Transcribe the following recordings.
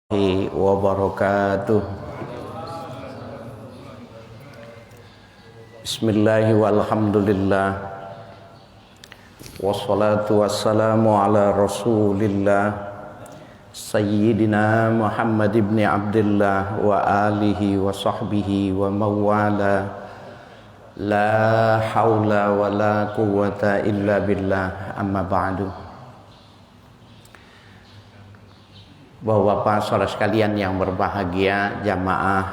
wabarakatuh. Bismillahi walhamdulillah, wassalatu wassalamu ala rasulillah Sayyidina Muhammad ibn Abdullah wa alihi wa sahbihi wa mawala. La hawla wa la quwwata illa billah, amma ba'du. Bapak-bapak, saudara sekalian yang berbahagia, jamaah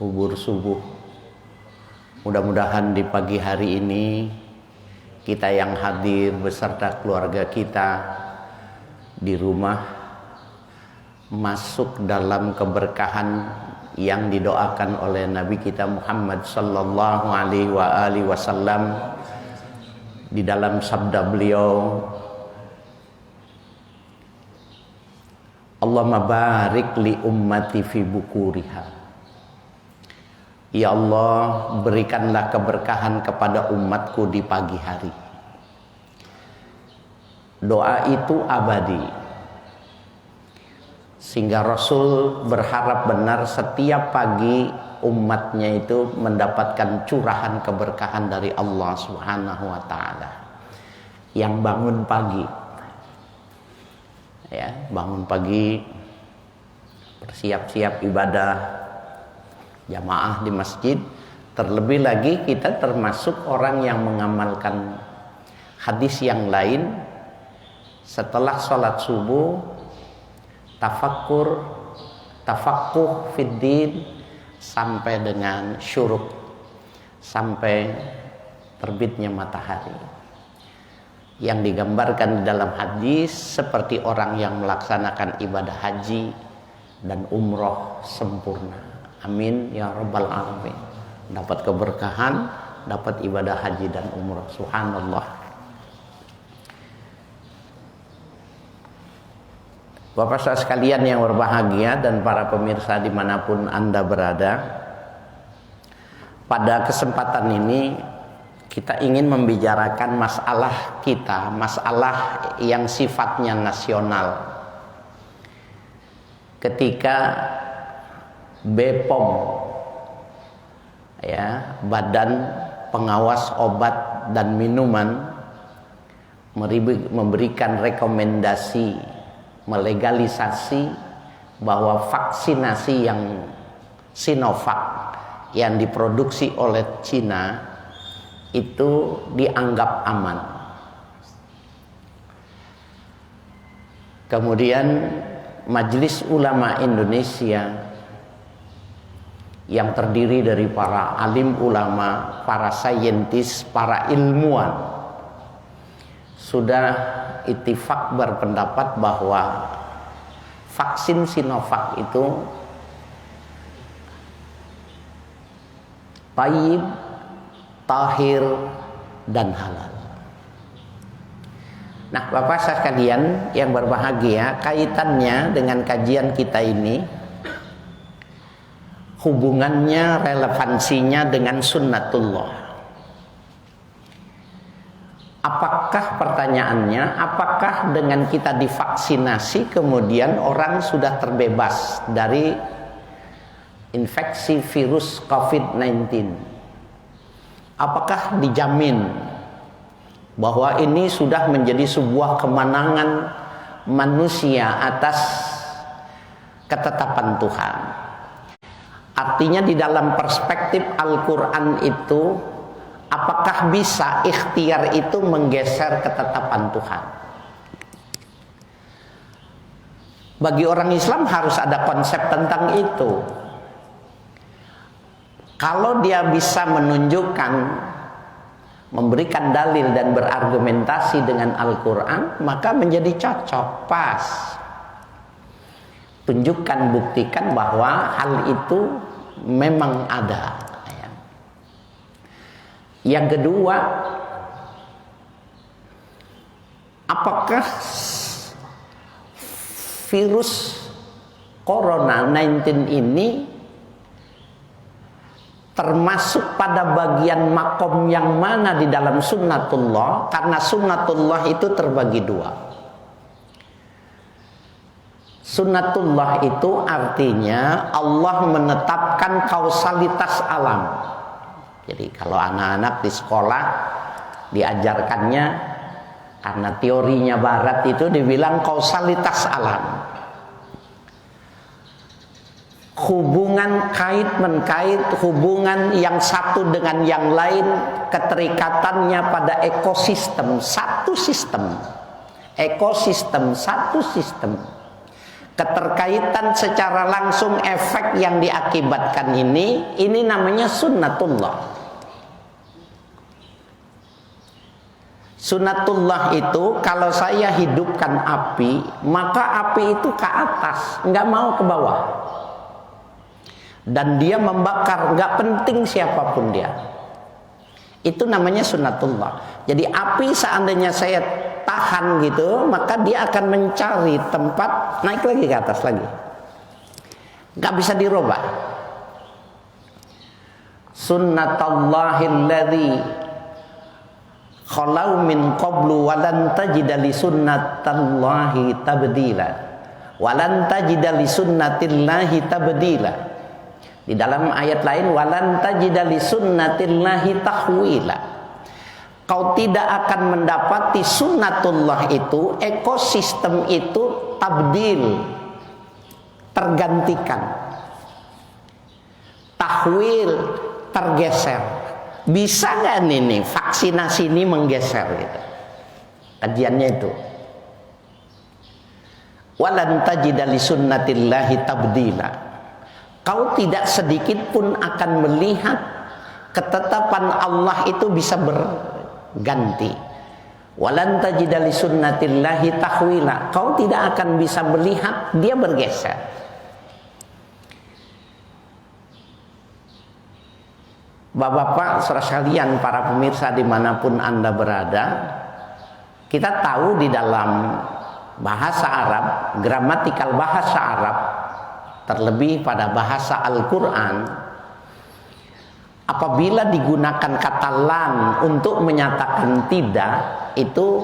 hubur subuh, mudah-mudahan di pagi hari ini kita yang hadir beserta keluarga kita di rumah masuk dalam keberkahan yang didoakan oleh Nabi kita Muhammad sallallahu alaihi wasallam di dalam sabda beliau, Allahumma barik li ummati fi bukuriha. Ya Allah, berikanlah keberkahan kepada umatku di pagi hari. Doa itu abadi, sehingga Rasul berharap benar setiap pagi umatnya itu mendapatkan curahan keberkahan dari Allah Subhanahu wa ta'ala. Yang bangun pagi, ya, bangun pagi bersiap-siap ibadah jamaah di masjid. Terlebih lagi kita termasuk orang yang mengamalkan hadis yang lain, setelah sholat subuh tafakkur fiddin sampai dengan syuruk, sampai terbitnya matahari, yang digambarkan di dalam hadis seperti orang yang melaksanakan ibadah haji dan umroh sempurna. Amin ya rabbal alamin. Dapat keberkahan, dapat ibadah haji dan umroh. Subhanallah. Bapak saudara sekalian yang berbahagia dan para pemirsa dimanapun Anda berada, pada kesempatan ini kita ingin membicarakan masalah kita, masalah yang sifatnya nasional. Ketika BPOM, ya, Badan Pengawas Obat dan Minuman, memberikan rekomendasi melegalisasi bahwa vaksinasi yang Sinovac yang diproduksi oleh Cina itu dianggap aman. Kemudian Majelis Ulama Indonesia yang terdiri dari para alim ulama, para saintis, para ilmuwan sudah ittifaq berpendapat bahwa vaksin Sinovac itu thayyib, tahir, dan halal. Nah, Bapak sekalian yang berbahagia, kaitannya dengan kajian kita ini, hubungannya, relevansinya dengan sunnatullah. Apakah, pertanyaannya, apakah dengan kita divaksinasi kemudian orang sudah terbebas dari infeksi virus COVID-19? Apakah dijamin bahwa ini sudah menjadi sebuah kemenangan manusia atas ketetapan Tuhan? Artinya di dalam perspektif Al-Quran itu, apakah bisa ikhtiar itu menggeser ketetapan Tuhan? Bagi orang Islam harus ada konsep tentang itu. Kalau dia bisa menunjukkan, memberikan dalil dan berargumentasi dengan Al-Quran, maka menjadi cocok, pas. Tunjukkan, buktikan bahwa hal itu memang ada. Yang kedua, apakah virus Corona 19 ini termasuk pada bagian makom yang mana di dalam sunnatullah? Karena sunnatullah itu terbagi dua. Sunnatullah itu artinya Allah menetapkan kausalitas alam. Jadi kalau anak-anak di sekolah diajarkannya, karena teorinya barat itu dibilang kausalitas alam. Hubungan kait-menkait, hubungan yang satu dengan yang lain, keterikatannya pada ekosistem, satu sistem. Ekosistem, satu sistem. Keterkaitan secara langsung efek yang diakibatkan ini namanya sunnatullah. Sunnatullah itu kalau saya hidupkan api, maka api itu ke atas, nggak mau ke bawah. Dan dia membakar, nggak penting siapapun dia. Itu namanya sunnatullah. Jadi api seandainya saya tahan gitu, maka dia akan mencari tempat naik lagi ke atas lagi. Nggak bisa dirubah. Sunnatullahilladzi khalau min qablu walan tajida li sunnatillahi tabdila. Walan tajida li sunnatillahi tabdila. Di dalam ayat lain walan tajida li sunnatillahi tahwila. Kau tidak akan mendapati sunnatullah itu, ekosistem itu tabdil, tergantikan. Tahwil, tergeser. Bisa nggak nih vaksinasi ini menggeser gitu? Kajiannya itu. Walan tajida li sunnatillahi tabdila. Kau tidak sedikit pun akan melihat ketetapan Allah itu bisa berganti. Walan tajida li sunnatillahi tahwila. Kau tidak akan bisa melihat dia bergeser. Bapak-bapak, saudara sekalian, para pemirsa dimanapun Anda berada, kita tahu di dalam bahasa Arab, gramatikal bahasa Arab, terlebih pada bahasa Al-Quran, apabila digunakan kata lan untuk menyatakan tidak, itu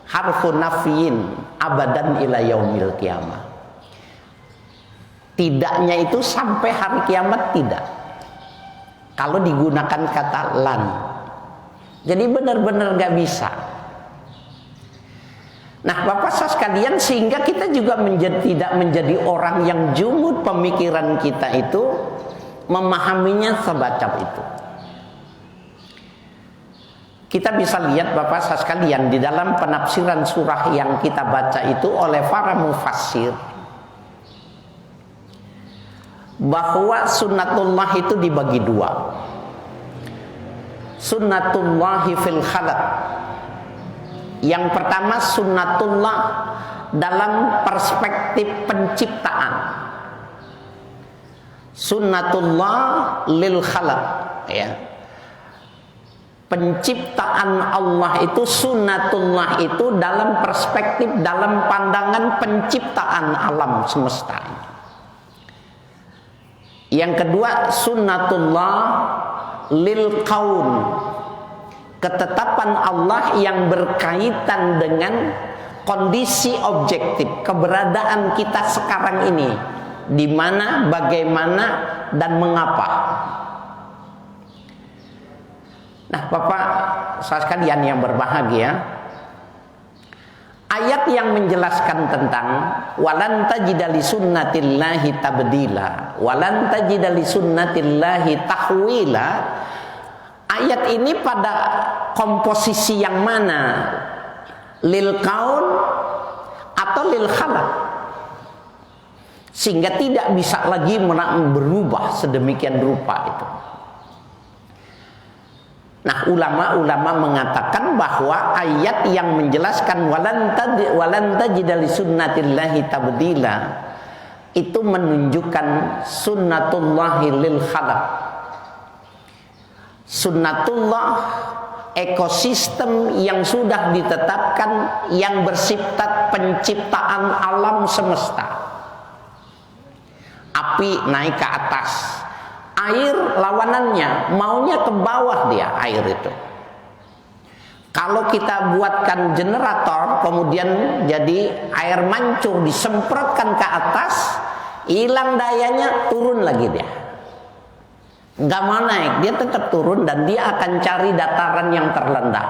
harfun nafyin abadan ila yaumil qiyamah. Tidaknya itu sampai hari kiamat tidak, kalau digunakan kata lan. Jadi benar-benar gak bisa. Nah, Bapak Saudara sekalian, sehingga kita juga tidak menjadi orang yang jumud pemikiran kita itu memahaminya sebacap itu. Kita bisa lihat Bapak Saudara sekalian di dalam penafsiran surah yang kita baca itu oleh para mufassir, bahwa sunnatullah itu dibagi dua. Sunnatullahi fil khalaq. Yang pertama sunnatullah dalam perspektif penciptaan. Sunnatullah lil khalaq, ya. Penciptaan Allah itu, sunnatullah itu dalam perspektif, dalam pandangan penciptaan alam semesta. Yang kedua sunnatullah lil kaun, ketetapan Allah yang berkaitan dengan kondisi objektif keberadaan kita sekarang ini, di mana, bagaimana, dan mengapa. Nah, Bapak saudara sekalian yang berbahagia, ayat yang menjelaskan tentang walan tajida li sunnatillahi tabdila, walan tajida li sunnatillahi tahwila, ayat ini pada komposisi yang mana? Lil kaun atau lil khalaq? Sehingga tidak bisa lagi berubah sedemikian rupa itu. Nah, ulama-ulama mengatakan bahwa ayat yang menjelaskan walan tajida li sunnatillahi tabdila itu menunjukkan sunnatullahi lil khalaq. Sunnatullah, ekosistem yang sudah ditetapkan, yang bersifat penciptaan alam semesta. Api naik ke atas, air lawanannya maunya ke bawah, dia air itu. Kalau kita buatkan generator, kemudian jadi air mancur disemprotkan ke atas, hilang dayanya, turun lagi dia. Nggak mau naik, dia tetap turun dan dia akan cari dataran yang terlendah.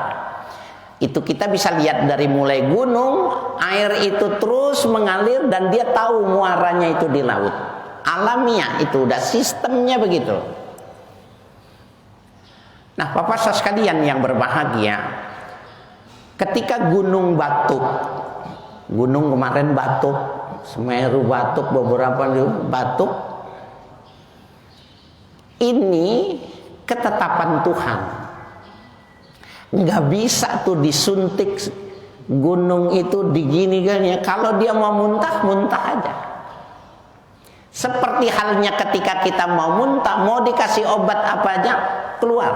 Itu kita bisa lihat dari mulai gunung, air itu terus mengalir dan dia tahu muaranya itu di laut. Alamiah itu udah sistemnya begitu. Nah, Bapak Saudara sekalian yang berbahagia, ketika gunung batuk, gunung kemarin batuk, Semeru batuk, beberapa batuk, ini ketetapan Tuhan. Nggak bisa tuh disuntik gunung itu diginikan ya. Kalau dia mau muntah, muntah aja. Seperti halnya ketika kita mau muntah, mau dikasih obat apa aja, keluar.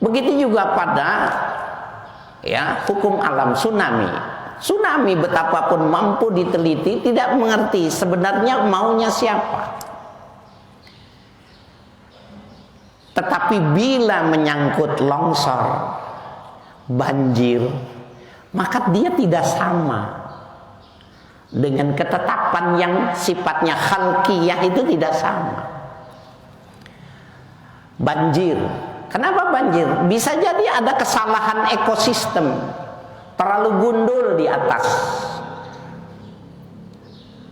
Begitu juga pada ya hukum alam tsunami. Tsunami betapapun mampu diteliti, tidak mengerti sebenarnya maunya siapa. Tetapi bila menyangkut longsor, banjir, maka dia tidak sama dengan ketetapan yang sifatnya khalqiyah, itu tidak sama. Banjir, kenapa banjir? Bisa jadi ada kesalahan ekosistem, terlalu gundul di atas.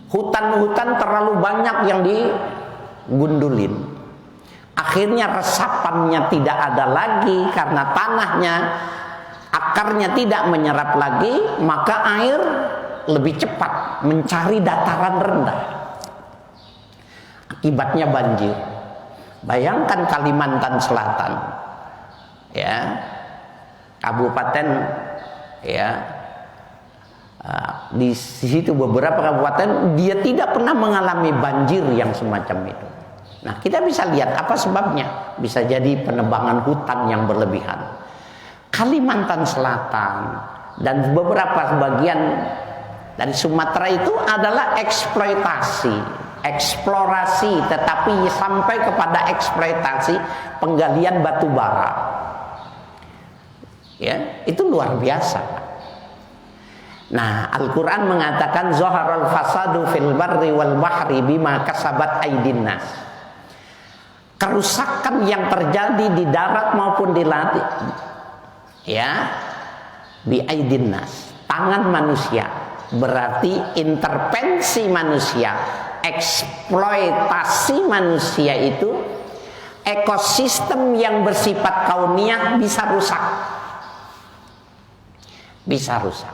Hutan-hutan terlalu banyak yang digundulin. Akhirnya resapannya tidak ada lagi karena tanahnya, akarnya tidak menyerap lagi, maka air lebih cepat mencari dataran rendah. Akibatnya banjir. Bayangkan Kalimantan Selatan, ya, kabupaten, ya, di situ beberapa kabupaten dia tidak pernah mengalami banjir yang semacam itu. Nah, kita bisa lihat apa sebabnya. Bisa jadi penebangan hutan yang berlebihan. Kalimantan Selatan dan beberapa bagian dari Sumatera itu adalah eksploitasi, eksplorasi, tetapi sampai kepada eksploitasi penggalian batu bara. Ya, itu luar biasa. Nah, Al-Quran mengatakan zaharal fasadu fil barri wal bahri bima kasabat aydin nas. Kerusakan yang terjadi di darat maupun di laut, ya, bi aydin nas, tangan manusia, berarti intervensi manusia, eksploitasi manusia itu, ekosistem yang bersifat kauniyah bisa rusak, bisa rusak.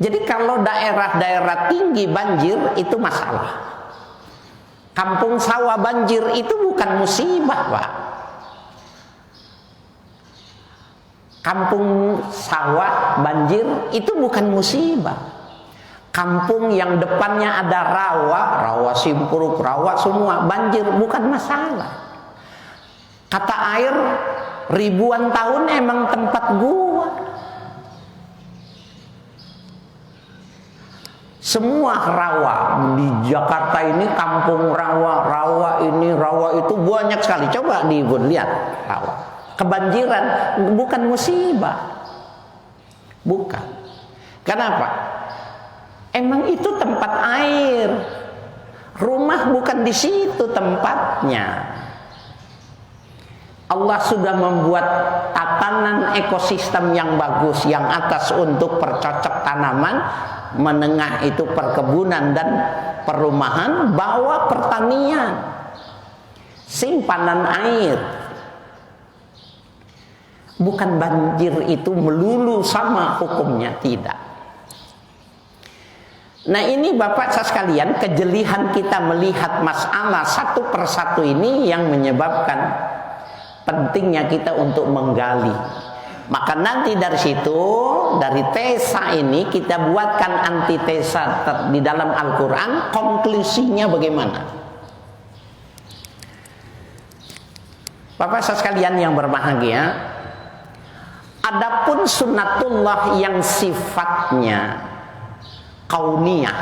Jadi kalau daerah-daerah tinggi banjir itu masalah. Kampung sawah banjir itu bukan musibah, Pak. Kampung sawah banjir itu bukan musibah. Kampung yang depannya ada rawa, rawa Simpuruk, rawa semua banjir bukan masalah. Kata air ribuan tahun emang tempat gua. Semua rawa di Jakarta ini, kampung rawa, rawa ini, rawa itu banyak sekali. Coba lihat rawa. Kebanjiran bukan musibah. Bukan. Kenapa? Emang itu tempat air. Rumah bukan di situ tempatnya. Allah sudah membuat tatanan ekosistem yang bagus, yang atas untuk percocok tanaman, menengah itu perkebunan dan perumahan, bawah pertanian, simpanan air. Bukan banjir itu melulu sama hukumnya, tidak. Nah, ini Bapak Saudara sekalian, kejelihan kita melihat masalah satu persatu ini yang menyebabkan pentingnya kita untuk menggali. Maka nanti dari situ, dari tesa ini kita buatkan antitesa di dalam Al-Quran. Konklusinya bagaimana? Bapak Saudara sekalian yang berbahagia, adapun sunnatullah yang sifatnya kauniyah,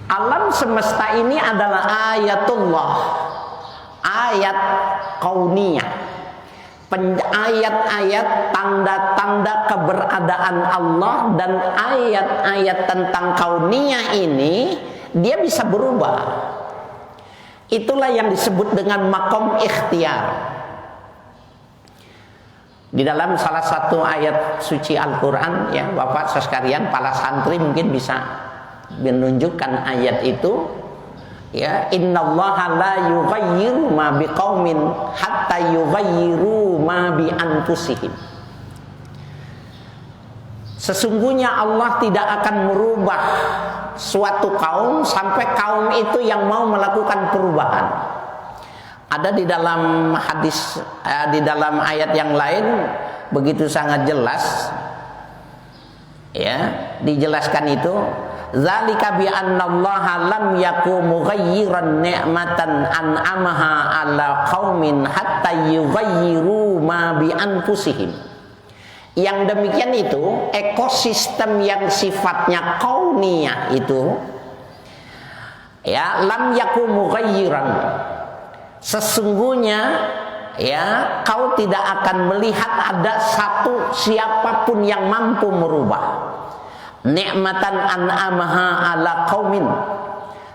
alam semesta ini adalah ayatullah, ayat kauniyah, ayat-ayat tanda-tanda keberadaan Allah, dan ayat-ayat tentang kauniyah ini dia bisa berubah. Itulah yang disebut dengan makom ikhtiar. Di dalam salah satu ayat suci Al-Quran, ya Bapak sekalian, para santri mungkin bisa menunjukkan ayat itu, ya, innallaha la yughayyiru ma biqaumin hatta yughayyiru ma bi anfusihim. Sesungguhnya Allah tidak akan merubah suatu kaum sampai kaum itu yang mau melakukan perubahan. Ada di dalam hadis, di dalam ayat yang lain begitu sangat jelas, ya, dijelaskan itu, zalika bi annallaha lam yakum mughayyiran ni'matan an'amaha ala qaumin hatta yughayyiru ma bi anfusihim. Yang demikian itu ekosistem yang sifatnya kauniyah itu, ya, lam yakum mughayyiran. Sesungguhnya, ya, kau tidak akan melihat ada satu siapapun yang mampu merubah nikmatan an'amaha ala qaumin,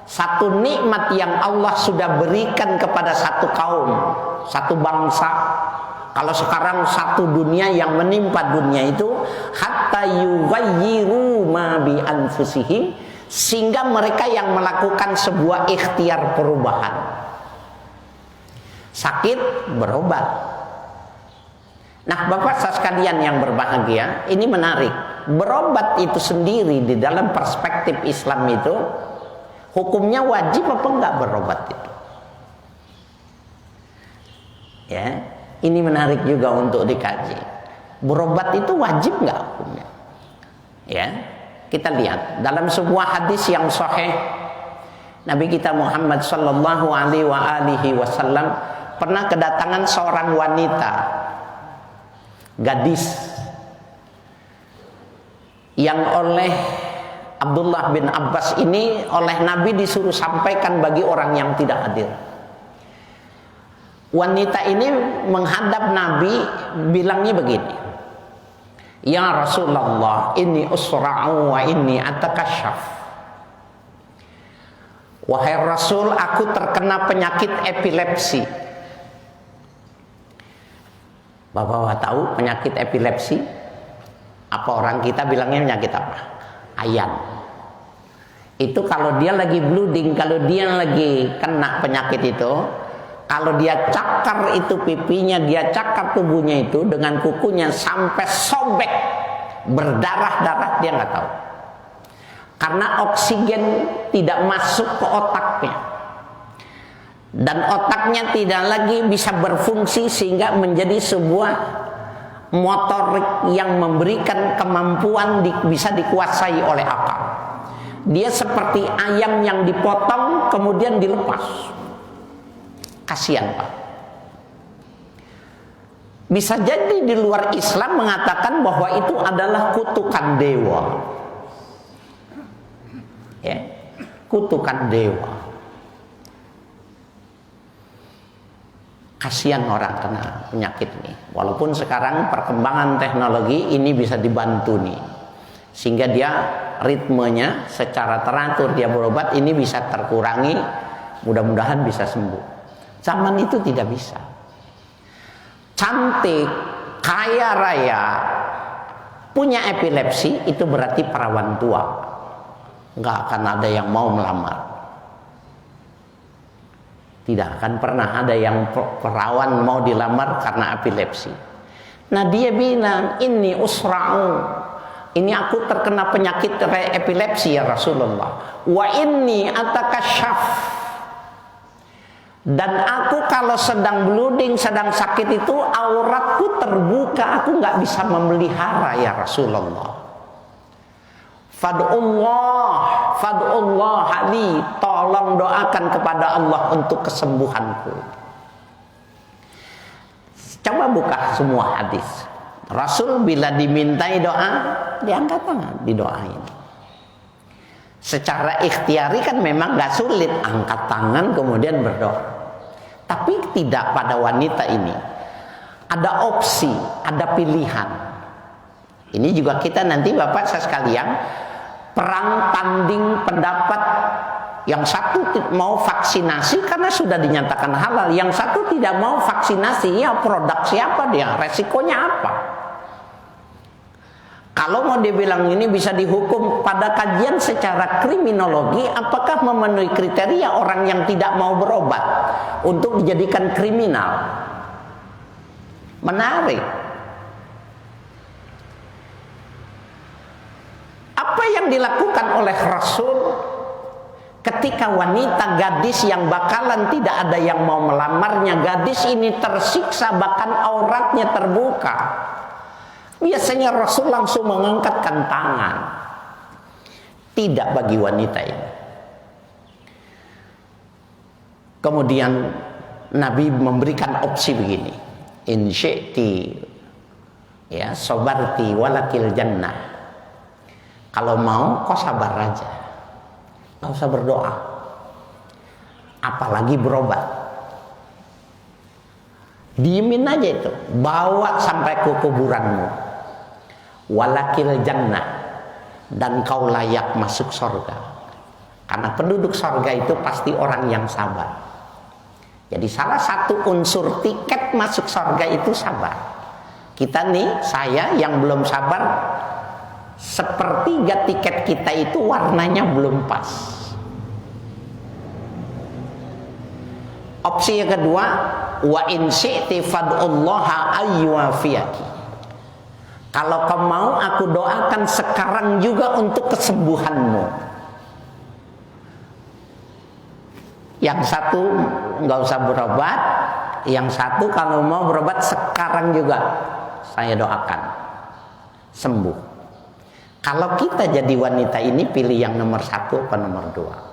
satu nikmat yang Allah sudah berikan kepada satu kaum, satu bangsa. Kalau sekarang satu dunia yang menimpa dunia itu, hatta yughayyiru ma bi anfusihim, sehingga mereka yang melakukan sebuah ikhtiar perubahan. Sakit berobat. Nah, Bapak sekalian yang berbahagia, ini menarik. Berobat itu sendiri di dalam perspektif Islam itu hukumnya wajib apa enggak berobat itu? Ya, ini menarik juga untuk dikaji. Berobat itu wajib enggak hukumnya? Ya, kita lihat dalam sebuah hadis yang sahih, Nabi kita Muhammad sallallahu alaihi wasallam pernah kedatangan seorang wanita, gadis, yang oleh Abdullah bin Abbas ini oleh Nabi disuruh sampaikan bagi orang yang tidak hadir. Wanita ini menghadap Nabi bilangnya begini, ya Rasulullah, inni usra'u wa inni atakasyaf. Wahai Rasul, aku terkena penyakit epilepsi. Bapak tahu penyakit epilepsi? Apa orang kita bilangnya penyakit apa? Ayan. Itu kalau dia lagi blooding, kalau dia lagi kena penyakit itu, kalau dia cakar itu pipinya, dia cakar tubuhnya itu dengan kukunya sampai sobek, berdarah-darah, dia nggak tahu. Karena oksigen tidak masuk ke otaknya. Dan otaknya tidak lagi bisa berfungsi sehingga menjadi sebuah motorik yang memberikan kemampuan bisa dikuasai oleh akal. Dia seperti ayam yang dipotong kemudian dilepas. Kasihan, Pak. Bisa jadi di luar Islam mengatakan bahwa itu adalah kutukan dewa. Ya, kutukan dewa. Kasihan orang kena penyakit ini. Walaupun sekarang perkembangan teknologi ini bisa dibantu nih, sehingga dia ritmenya secara teratur dia berobat ini bisa terkurangi, mudah-mudahan bisa sembuh. Zaman itu tidak bisa. Cantik, kaya raya, punya epilepsi itu berarti perawan tua. Nggak akan ada yang mau melamar. Tidak akan pernah ada yang perawan mau dilamar karena epilepsi. Nah, dia bilang, ini usra'u, ini aku terkena penyakit epilepsi ya Rasulullah. Wa inni atakasyaf, dan aku kalau sedang blooding, sedang sakit itu auratku terbuka, aku nggak bisa memelihara ya Rasulullah. Fad'ullah li, tolong doakan kepada Allah untuk kesembuhanku. Coba buka semua hadis. Rasul bila dimintai doa, diangkat tangan, didoain. Secara ikhtiari kan memang gak sulit, angkat tangan kemudian berdoa. Tapi tidak pada wanita ini. Ada opsi, ada pilihan. Ini juga kita nanti Bapak saya sekalian perang tanding pendapat. Yang satu mau vaksinasi karena sudah dinyatakan halal, yang satu tidak mau vaksinasi. Ya produk siapa dia? Resikonya apa? Kalau mau dibilang ini bisa dihukum pada kajian secara kriminologi, apakah memenuhi kriteria orang yang tidak mau berobat untuk dijadikan kriminal? Menarik. Apa yang dilakukan oleh Rasul ketika wanita gadis yang bakalan tidak ada yang mau melamarnya, gadis ini tersiksa bahkan auratnya terbuka, biasanya Rasul langsung mengangkatkan tangan. Tidak bagi wanita ini. Kemudian Nabi memberikan opsi begini, in syi'ti ya sabarti walakil jannah. Kalau mau kau sabar aja, nggak usah berdoa, apalagi berobat. Diemin aja itu, bawa sampai ke kuburanmu. Walakil jannah, dan kau layak masuk surga. Karena penduduk surga itu pasti orang yang sabar. Jadi salah satu unsur tiket masuk surga itu sabar. Kita nih, saya yang belum sabar, sepertiga tiket kita itu warnanya belum pas. Opsi yang kedua, wa in syi'ti fad'ullaha ayyuafiyaki. Kalau kau mau, aku doakan sekarang juga untuk kesembuhanmu. Yang satu nggak usah berobat, yang satu kalau mau berobat sekarang juga saya doakan sembuh. Kalau kita jadi wanita ini pilih yang nomor 1 apa nomor 2?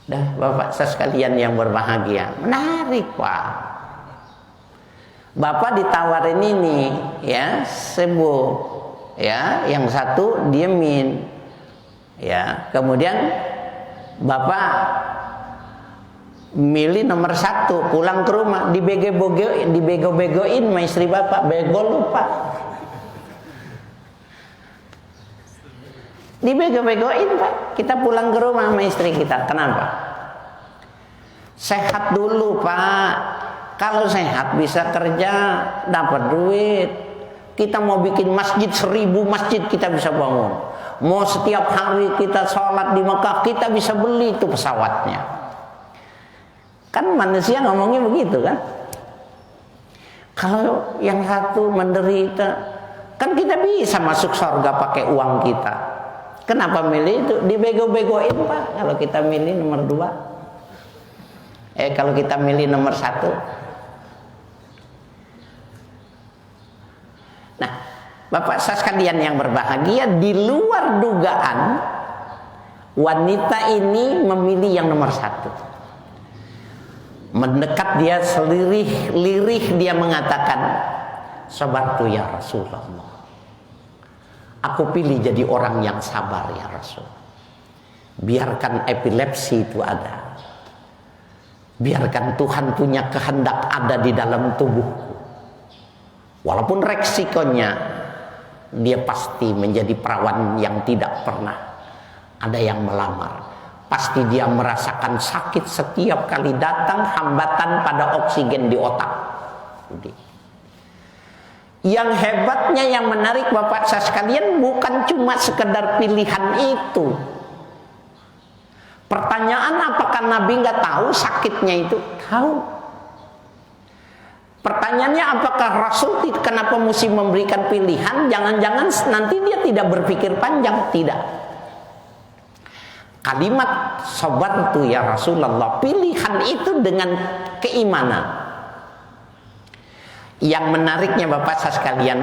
Dah Bapak sekalian yang berbahagia, menarik Pak. Bapak ditawarin ini ya sembuh, ya yang satu diemin, ya kemudian Bapak milih nomor 1, pulang ke rumah dibego-begoin sama istri Bapak, bego lupa, dibego-begoin Pak. Kita pulang ke rumah sama istri kita, kenapa? Sehat dulu Pak. Kalau sehat bisa kerja, dapat duit. Kita mau bikin masjid 1000 masjid kita bisa bangun. Mau setiap hari kita sholat di Mekah, kita bisa beli itu pesawatnya. Kan manusia ngomongnya begitu kan. Kalau yang satu menderita, kan kita bisa masuk surga pakai uang kita. Kenapa milih itu? Dibego-begoin Pak. Kalau kita milih nomor 2, kalau kita milih nomor 1. Nah, Bapak sekalian yang berbahagia, di luar dugaan wanita ini memilih yang nomor 1. Mendekat dia lirih dia mengatakan, sabartu ya Rasulullah, aku pilih jadi orang yang sabar ya Rasul. Biarkan epilepsi itu ada, biarkan Tuhan punya kehendak ada di dalam tubuhku. Walaupun resikonya dia pasti menjadi perawan yang tidak pernah ada yang melamar. Pasti dia merasakan sakit setiap kali datang hambatan pada oksigen di otak. Yang hebatnya, yang menarik Bapak saya sekalian, bukan cuma sekedar pilihan itu. Pertanyaan, apakah Nabi nggak tahu sakitnya itu? Tahu. Pertanyaannya, apakah Rasul kenapa mesti memberikan pilihan? Jangan-jangan nanti dia tidak berpikir panjang. Tidak. Kalimat sabartu ya Rasulullah, pilihan itu dengan keimanan. Yang menariknya Bapak saya sekalian,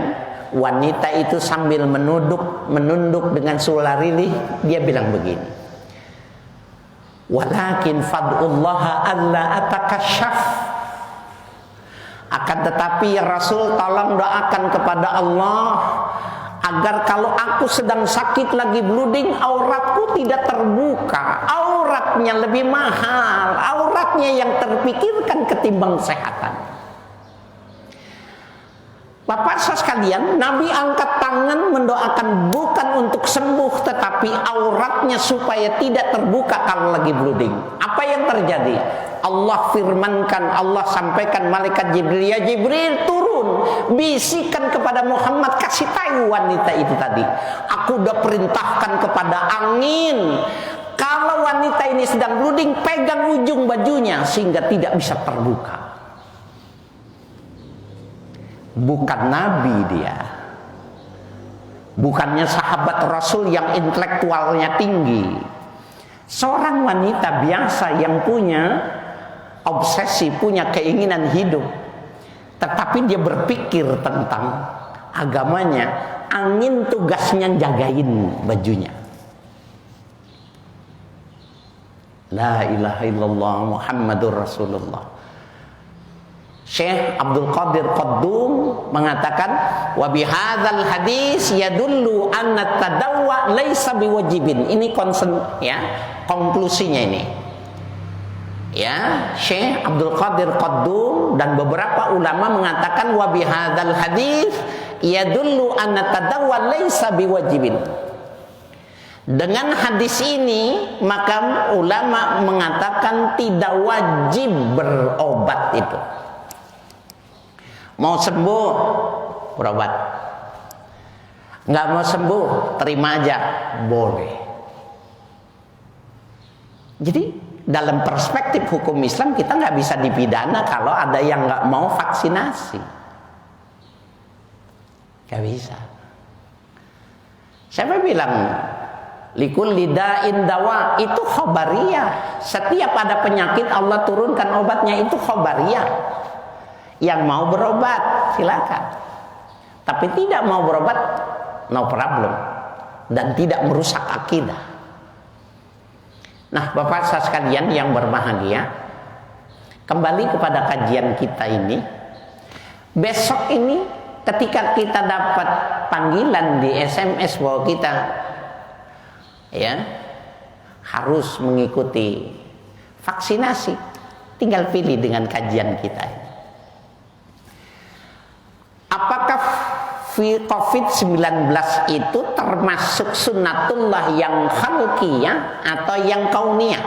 wanita itu sambil menunduk dengan sularilih, dia bilang begini, walakin fad'ullaha alla atakasyaf. Akan tetapi ya Rasul, tolong doakan kepada Allah agar kalau aku sedang sakit lagi blooding, auratku tidak terbuka. Auratnya lebih mahal, auratnya yang terpikirkan ketimbang kesehatan. Bapak saudara sekalian, Nabi angkat tangan mendoakan bukan untuk sembuh, tetapi auratnya supaya tidak terbuka kalau lagi blooding. Apa yang terjadi? Allah firmankan, Allah sampaikan malaikat Jibril, ya Jibril turun, bisikan kepada Muhammad, kasih tahu wanita itu tadi, aku udah perintahkan kepada angin, kalau wanita ini sedang blooding, pegang ujung bajunya sehingga tidak bisa terbuka. Bukan nabi dia, bukannya sahabat Rasul yang intelektualnya tinggi, seorang wanita biasa yang punya obsesi, punya keinginan hidup, tetapi dia berpikir tentang agamanya. Angin tugasnya jagain bajunya. La ilaha illallah Muhammadur Rasulullah. Syekh Abdul Qadir Qaddum mengatakan, wa bihadzal hadis yadullu anna tadawwa laisa biwajibin. Ini konklusinya ini. Ya, Syekh Abdul Qadir Qaddum dan beberapa ulama mengatakan wa bihadzal hadis yadullu anna tadawwa laisa biwajibin. Dengan hadis ini maka ulama mengatakan tidak wajib berobat itu. Mau sembuh, berobat. Nggak mau sembuh, terima aja, boleh. Jadi dalam perspektif hukum Islam kita nggak bisa dipidana kalau ada yang nggak mau vaksinasi. Nggak bisa. Siapa bilang likul lida'in dawa? Itu khobariyah. Setiap ada penyakit Allah turunkan obatnya, itu khobariyah. Yang mau berobat silakan, tapi tidak mau berobat no problem, dan tidak merusak akidah. Nah, Bapak saudara sekalian yang berbahagia, kembali kepada kajian kita ini. Besok ini ketika kita dapat panggilan di SMS bahwa kita harus mengikuti vaksinasi, tinggal pilih dengan kajian kita ini. Apakah COVID-19 itu termasuk sunnatullah yang khalqiyah atau yang kauniyah?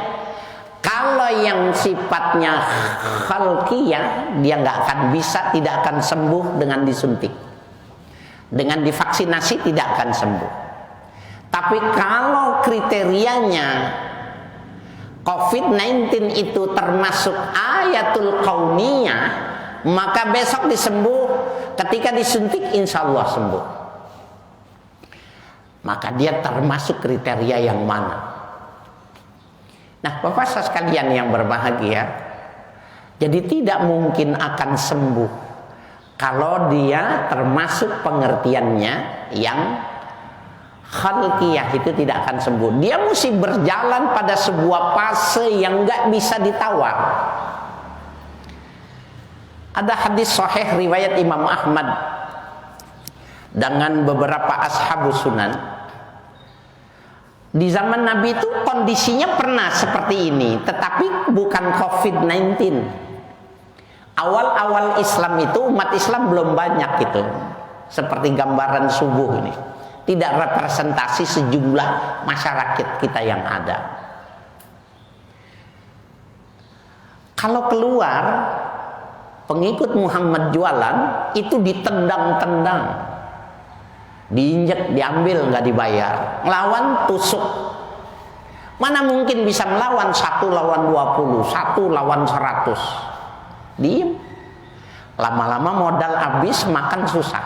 Kalau yang sifatnya khalqiyah, dia nggak akan bisa, tidak akan sembuh dengan disuntik. Dengan divaksinasi tidak akan sembuh. Tapi kalau kriterianya COVID-19 itu termasuk ayatul kauniyah, maka besok disembuh, ketika disuntik insya Allah sembuh. Maka dia termasuk kriteria yang mana? Nah, Bapak saudara sekalian yang berbahagia, jadi tidak mungkin akan sembuh kalau dia termasuk pengertiannya yang khalqiyah, itu tidak akan sembuh. Dia mesti berjalan pada sebuah fase yang nggak bisa ditawar. Ada hadis sahih riwayat Imam Ahmad dengan beberapa ashabus sunan. Di zaman Nabi itu kondisinya pernah seperti ini, tetapi bukan COVID-19. Awal-awal Islam itu umat Islam belum banyak gitu. Seperti gambaran subuh ini. Tidak representasi sejumlah masyarakat kita yang ada. Kalau keluar pengikut Muhammad jualan itu ditendang-tendang, diinjek, diambil, nggak dibayar. Ngelawan tusuk. Mana mungkin bisa melawan 1 lawan 20, 1 lawan 100. Diem. Lama-lama modal habis, makan susah.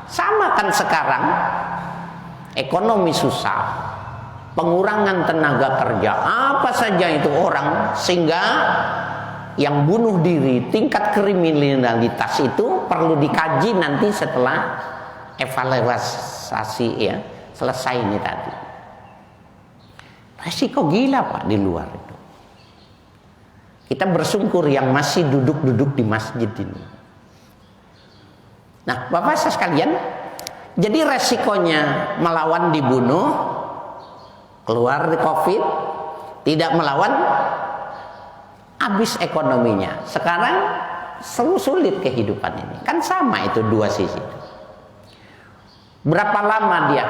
Sama kan sekarang, ekonomi susah, pengurangan tenaga kerja, apa saja itu orang, sehingga yang bunuh diri, tingkat kriminalitas itu perlu dikaji nanti setelah evaluasi selesai ini tadi. Resiko gila Pak di luar itu. Kita bersyukur yang masih duduk-duduk di masjid ini. Nah, Bapak sekalian, Jadi resikonya melawan dibunuh, keluar di COVID, tidak melawan habis ekonominya. Sekarang selalu sulit kehidupan ini. Kan sama itu dua sisi. Berapa lama dia?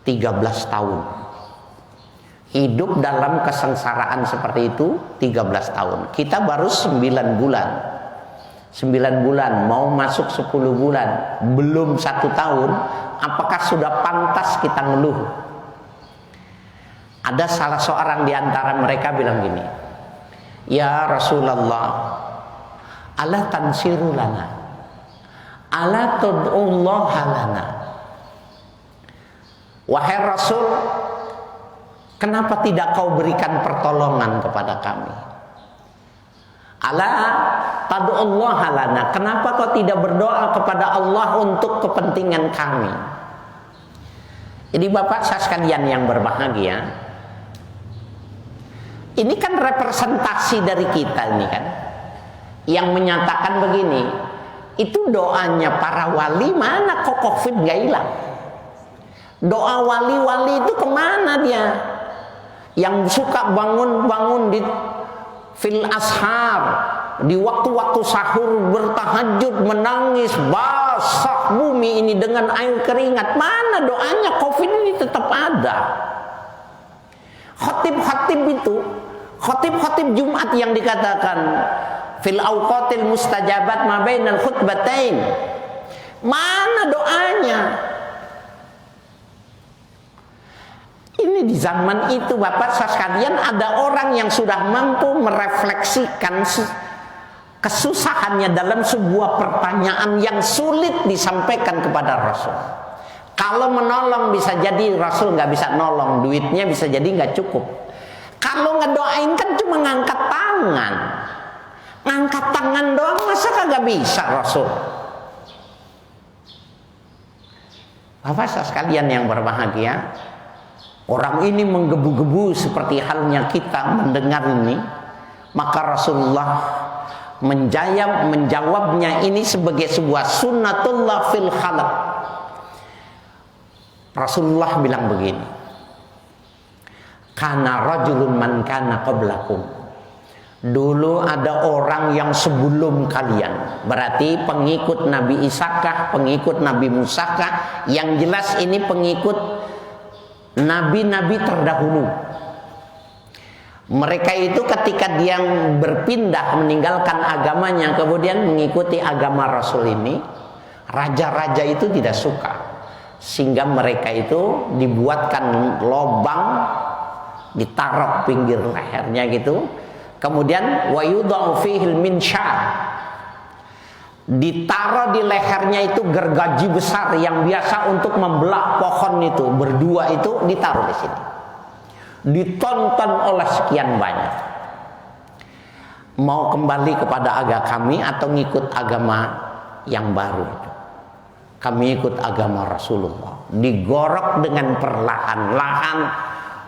13 tahun. Hidup dalam kesengsaraan seperti itu 13 tahun. Kita baru 9 bulan. 9 bulan mau masuk 10 bulan, belum 1 tahun. Apakah sudah pantas kita ngeluh? Ada salah seorang di antara mereka bilang gini, "Ya Rasulullah, ala tansiru lana, ala tud'ullaha lana." Wahai Rasul, kenapa tidak kau berikan pertolongan kepada kami? Ala tad'ullaha lana, kenapa kau tidak berdoa kepada Allah untuk kepentingan kami? Jadi Bapak sekalian yang berbahagia, ini kan representasi dari kita ini kan, yang menyatakan begini, itu doanya para wali, mana kok COVID gak hilang? Doa wali-wali itu kemana dia? Yang suka bangun-bangun di fil ashar, di waktu-waktu sahur bertahajud, menangis, basah bumi ini dengan air keringat. Mana doanya? COVID ini tetap ada. Khatib-khatib itu, khatib-khatib Jumat yang dikatakan fil awqatil mustajabat ma bainal khutbatain, mana doanya? Ini di zaman itu Bapak sekalian ada orang yang sudah mampu merefleksikan kesusahannya dalam sebuah pertanyaan yang sulit disampaikan kepada Rasul. Kalau menolong bisa jadi Rasul nggak bisa nolong, duitnya bisa jadi nggak cukup. Kalau ngedoain kan cuma ngangkat tangan, ngangkat tangan doang masa kagak bisa Rasul? Bapak sekalian yang berbahagia, orang ini menggebu-gebu seperti halnya kita mendengar ini, maka Rasulullah menjawabnya ini sebagai sebuah sunnatullah fil khalaq. Rasulullah bilang begini, kana rajulun man kana qablakum, dulu ada orang yang sebelum kalian, berarti pengikut Nabi Isakah, pengikut Nabi Musakah, yang jelas ini pengikut nabi-nabi terdahulu. Mereka itu ketika dia berpindah meninggalkan agamanya kemudian mengikuti agama Rasul ini, raja-raja itu tidak suka, sehingga mereka itu dibuatkan lobang, ditaruh pinggir lehernya gitu, kemudian wa yudau fihil minsyar, ditaruh di lehernya itu gergaji besar yang biasa untuk membelah pohon itu, berdua itu ditaruh di sini, ditonton oleh sekian banyak. Mau kembali kepada agama kami atau ngikut agama yang baru? Kami ikut agama Rasulullah. Digorok dengan perlahan-lahan,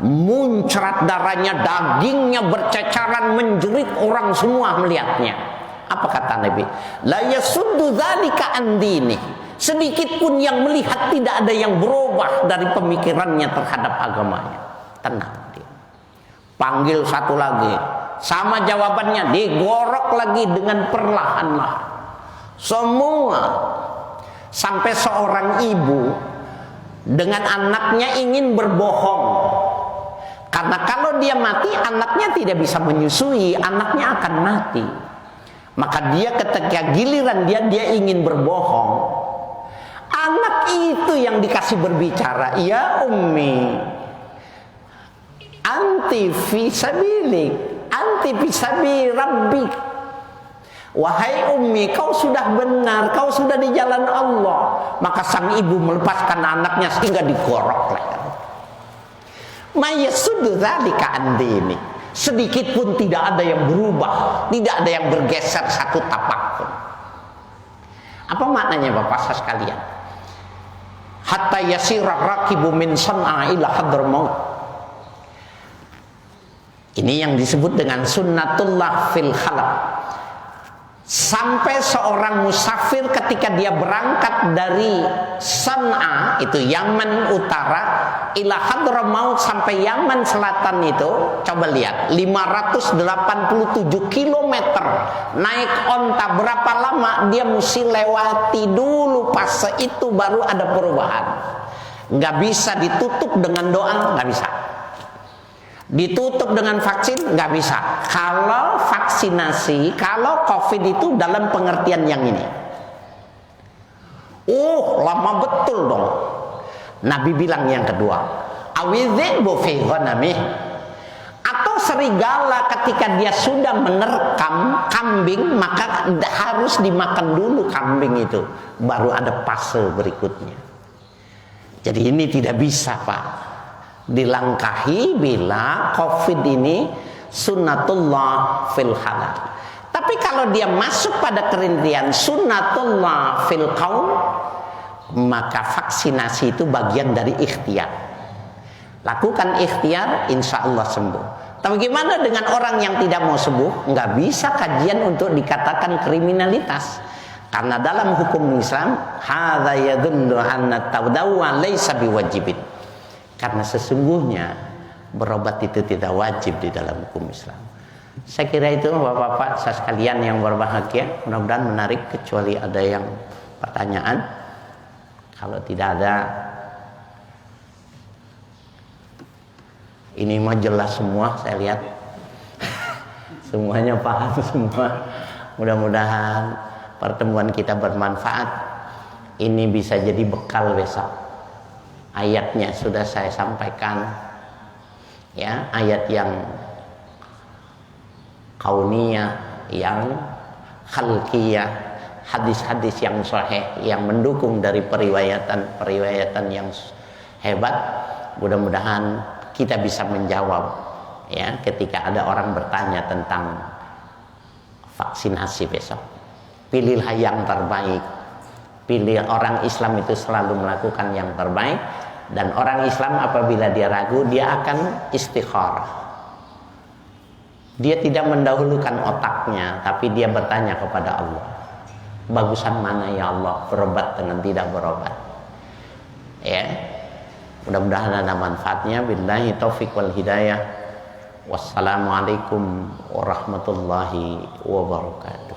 muncrat darahnya, dagingnya berceceran, menjerit, orang semua melihatnya. Apa kata Nabi? La yasuddu dzalika an dini. Sedikit pun yang melihat tidak ada yang berubah dari pemikirannya terhadap agamanya. Tenang dia. Panggil satu lagi, sama jawabannya, digorok lagi dengan perlahan-lahan. Semua, sampai seorang ibu dengan anaknya ingin berbohong. Karena kalau dia mati, anaknya tidak bisa menyusui, anaknya akan mati. Maka dia ketika giliran dia ingin berbohong, anak itu yang dikasih berbicara, ya ummi, anti fi sabilik, anti fi sabil rabbik. Wahai ummi, kau sudah benar, kau sudah di jalan Allah. Maka sang ibu melepaskan anaknya sehingga digorok leher. Ma yasuddu dzalika an dini. Sedikit pun tidak ada yang berubah, tidak ada yang bergeser satu tapak pun. Apa maknanya Bapak sekalian? Hatta yasirah rakibu min san'a ila hadramaut. Ini yang disebut dengan sunnatullah fil khalaq. Sampai seorang musafir ketika dia berangkat dari San'a, itu Yaman Utara, ila Hadramaut sampai Yaman Selatan itu, coba lihat 587 km naik onta, berapa lama dia mesti lewati dulu fase itu baru ada perubahan. Nggak bisa ditutup dengan doa, nggak bisa. Ditutup dengan vaksin nggak bisa. Kalau vaksinasi, kalau COVID itu dalam pengertian yang ini, lama betul dong. Nabi bilang yang kedua, awidhibu fi ghanamih, atau serigala ketika dia sudah menerkam kambing maka harus dimakan dulu kambing itu, baru ada fase berikutnya. Jadi ini tidak bisa, Pak, dilangkahi bila COVID ini sunnatullah fil halal. Tapi kalau dia masuk pada kerintian sunnatullah fil qaum, maka vaksinasi itu bagian dari ikhtiar. Lakukan ikhtiar, insya Allah sembuh. Tapi gimana dengan orang yang tidak mau sembuh? Nggak bisa kajian untuk dikatakan kriminalitas. Karena dalam hukum Islam, hadza yadullu anna tawdawa laysa biwajibin. Karena sesungguhnya berobat itu tidak wajib di dalam hukum Islam. Saya kira itu Bapak-bapak sekalian yang berbahagia, mudah-mudahan menarik, kecuali ada yang pertanyaan. Kalau tidak ada, ini mah jelas semua saya lihat. Semuanya paham semua. Mudah-mudahan pertemuan kita bermanfaat. Ini bisa jadi bekal besok. Ayatnya sudah saya sampaikan, ya, ayat yang kauniyah, yang khalqiyah, hadis-hadis yang sahih yang mendukung dari periwayatan yang hebat. Mudah-mudahan kita bisa menjawab, ya, ketika ada orang bertanya tentang vaksinasi besok. Pilihlah yang terbaik. Pilih, orang Islam itu selalu melakukan yang terbaik. Dan orang Islam apabila dia ragu, dia akan istikharah. Dia tidak mendahulukan otaknya, tapi dia bertanya kepada Allah, bagusan mana ya Allah, berobat dengan tidak berobat. Ya, mudah-mudahan ada manfaatnya. Billahi taufiq wal hidayah. Wassalamualaikum warahmatullahi wabarakatuh.